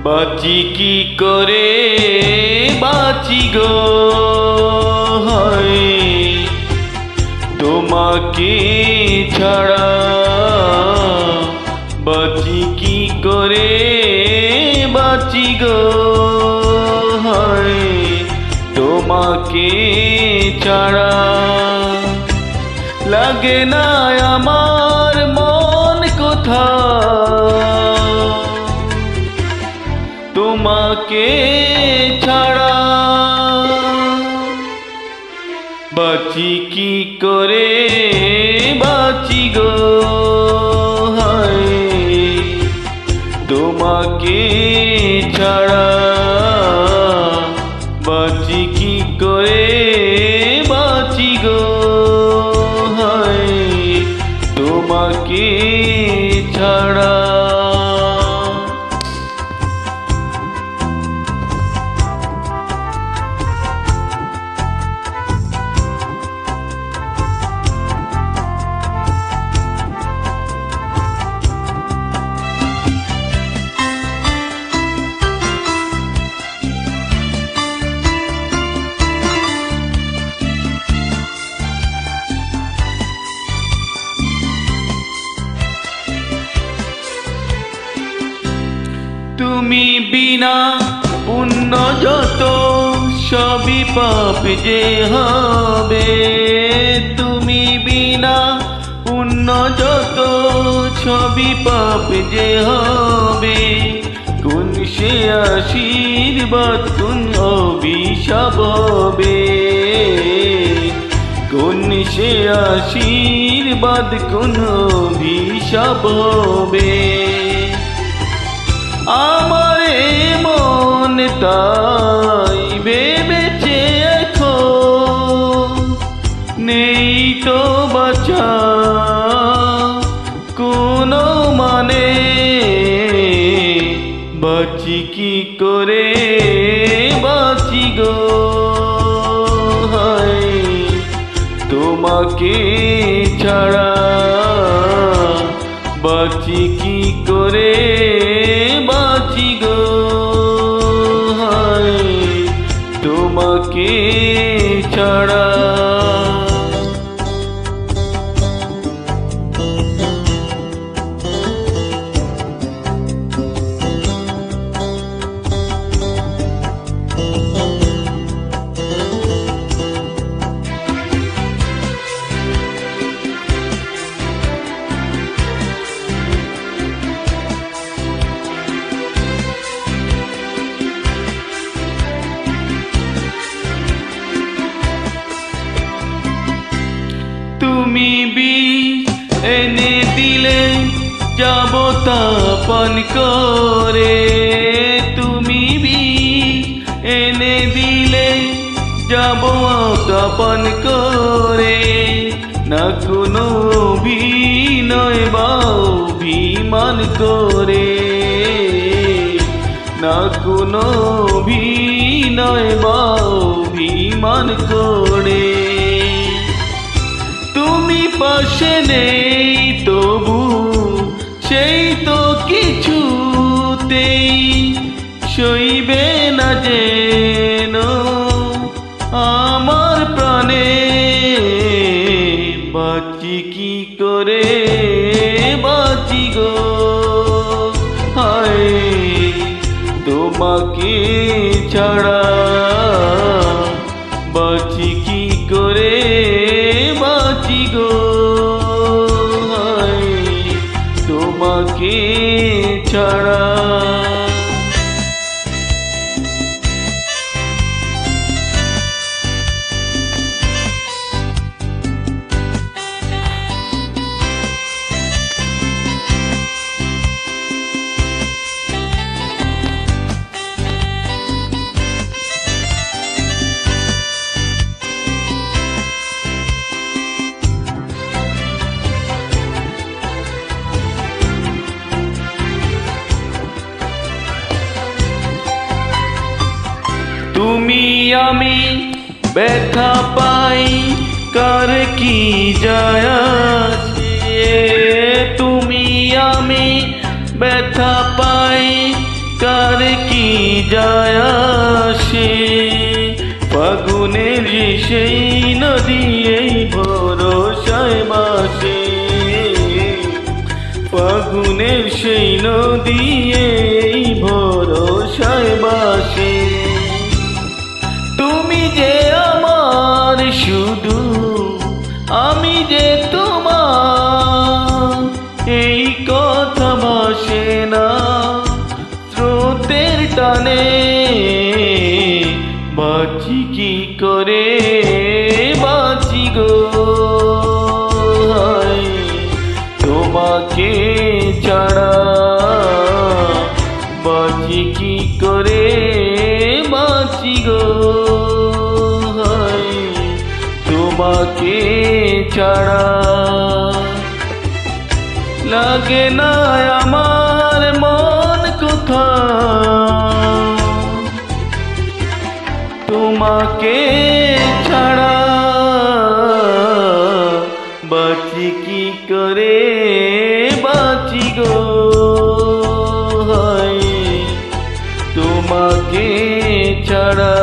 বাঁচি কি করে বাঁচি গো হয় তোমাকে ছাড়া বাঁচি কি করে বাঁচি গো হয় তোমাকে ছাড়া লাগে না আমার মন কোথাও তোমাকে ছাড়া বাঁচি কি করে বাঁচি গো হায় তোমাকে ছাড়া বাঁচি কি করে বাঁচি গো হায় তোমাকে ছাড়া তুমি বিনা পুণ্য যত সবই পাপ যে হবে তুমি বিনা পুণ্য যত সবই পাপ যে হবে কোন সে আশীর্বাদ কোন অভিশাপ হবে কোন সে আশীর্বাদ কোন অভিশাপ হবে আমার মন তাই ভেবেছে এখন নেই তো বাঁচা কোনো মানে বাঁচি কি করে বাঁচি গো হায় তোমাকে ছাড়া বাঁচি কি করে বাঁচি গো হায় তোমাকে ছাড়া তুমি বিষ এনে দিলে যাব তাপন করে তুমি বিষ এনে দিলে যাব তাপন করে না কোনো অভিনয় বা অভিমান করে না কোনো অভিনয় বা অভিমান করে তুমি পাশে নেই তবু সেই তো কিছুতেই সইবে না যেন আমার প্রাণে বাঁচি কি করে বাঁচি গো হায় তোমাকে ছাড়া বাঁচি কি করে বাঁচি গো হায় তোমাকে ছাড়া তুমি আমি ব্যথা পাই কার কি যায় আসে তুমি আমি ব্যথা পাই কার যায় আসে, ফাগুনের সেই নদী এই ভরসায় বাসে, ফাগুনের সেই নদী এই ভরসায় বাসে। তুমি যে আমার শুধু, আমি যে তোমার, এই কথা ভাসে না স্রোতের টানে। বাঁচি কি করে বাঁচি গো, তোমাকে ছাড়া। বাঁচি কি করে বাঁচি গো, তোমাকে ছাড়া। লাগে না আমার মন কোথাও তোমাকে ছাড়া। বাঁচি কি করে বাঁচি গো, তোমাকে ছাড়া।